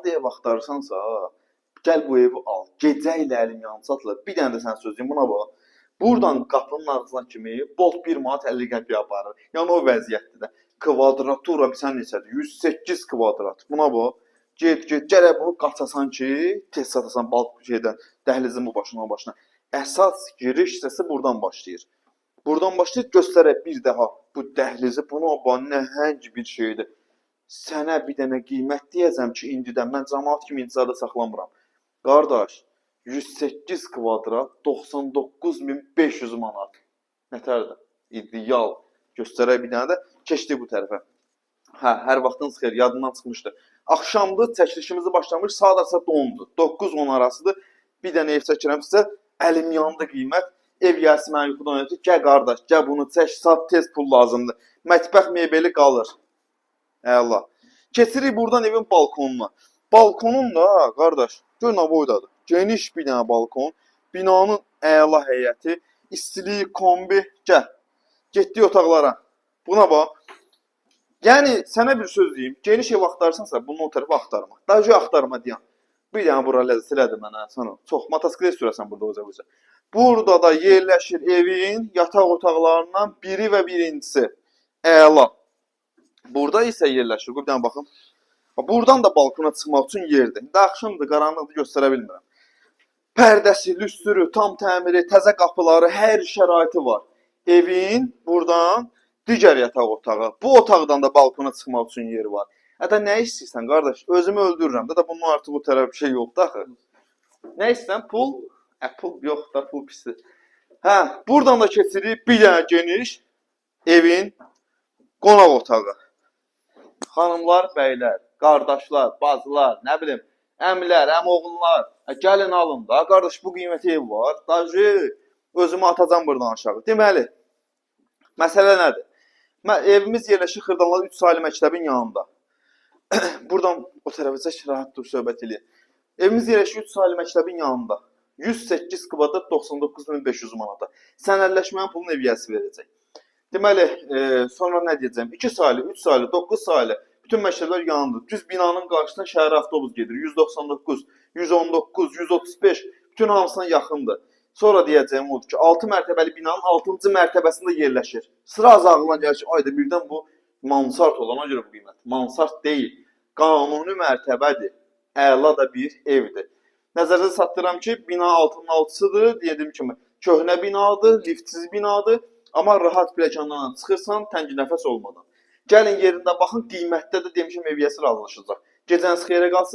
Əlimyanda ev axtarırsansa, gəl bu evi al. Gecə ilə əlimyanı satılır. Bir dənə də sən söz deyim, buna bax. Buradan qapının ağzına kimi bolt 1 manat 50 qəpiyə aparır. Yəni o vəziyyətdə də kvadratura bilsən neçədir? 108 kvadrat. Buna bax. Get, gərək bunu qaçasan ki, tez satasan balk şeydən, dəhlizin bu başından başına. Əsas giriş hissəsi buradan başlayır. Buradan başlayır, göstərək bir daha bu dəhlizi, bunu nəhəng bir şeydir. Sənə bir dənə qiymət deyəcəm ki, indidən mən cəmaat kimi intizarda saxlamıram. Qardaş, 108 kvadrat 99.500 manat. Nətərdir? İdeal. Göstərək bir dənə də keçdik bu tərəfə. Hə, hər vaxtınız xeyir, yadından çıxmışdı. Axşamdır, çəkilişimizi başlamış, saat 10-dur. 9-10 arasıdır. Bir dənə ev çəkirəm sizə, əlim yandı qiymət. Ev gəlsin mən yuxudan ötür. Gəl qardaş, gəl bunu çək, sat, tez pul lazımdır. Mətbəx mebeli qalır. Əla. Keçirik buradan evin balkonuna. Balkonun da, qardaş, gör nə boydadır. Geniş bir dənə balkon. Binanın əla heyəti. İstilik, kombi, gəl. Getdik otaqlara. Buna bax. Yəni, sənə bir söz deyim. Geniş ev axtarsansa, bunun o tərəfə axtarma. Dajı axtarma deyəm. Bir dənə bura ləzzət elədi mənə. Çox motosiklet sürəsən burada oca-oca. Burada da yerləşir evin yataq otaqlarından biri və birincisi. Əla. Burada isə yerləşir. Bir dənə baxın. Buradan da balkona çıxmaq üçün yerdir. İndi axşamdır, qaranlıqdır, göstərə bilmirəm. Pərdəsi, lüstürü, tam təmiri, təzə qapıları, hər şəraiti var. Evin buradan digər yataq otağı. Bu otaqdan da balkona çıxmaq üçün yeri var. Hətta nə istəyirsən, qardaş? Özümü öldürürəm də bunun artıq o tərəf bir şey yoxdur axı. Nə istəyirsən? Pul? Pul yox da, pul pisdir. Hə, buradan da keçirik bir dənə geniş evin qonaq otağı. Xanımlar, bəylər, qardaşlar, bacılar, nə bilim, əmilər, əmoğullar, gəlin alın da, qardaş bu qiyməti ev var, dajı, özümü atacam buradan aşağı. Deməli, məsələ nədir? Evimiz yerləşir Xırdalanlar 3 saylı məktəbin yanında. Buradan o tərəfə rahat dur, söhbət eləyək. Evimiz yerləşir 3 saylı məktəbin yanında. 108 kvadrat 99.500 manata. Sənədləşmənin pulunu ev yəsi verəcək. Deməli, sonra nə deyəcəm? 2 saylı, 3 saylı, 9 saylı, bütün məktəblər yanındır. Düz binanın qarşısına şəhər avtobus gedir. 199, 119, 135, bütün hamısına yaxındır. Sonra deyəcəyim odur ki, 6 mərtəbəli binanın 6-cı mərtəbəsində yerləşir. Sıra az ağlına gəlir ki, ayda birdən bu mansart olana görə bu qiymət. Mansart deyil, qanuni mərtəbədir. Əla da bir evdir. Nəzərdə çatdıram ki, bina 6-nın 6-sıdır. Dedim kimi, köhnə binadır, liftsiz binadır. Amma rahat pləkanlarla çıxırsan, təngi nəfəs olmadan. Gəlin yerində baxın, qiymətdə də demişim ev yəsi razılaşacaq. Gecəniz xeyrə qalsın.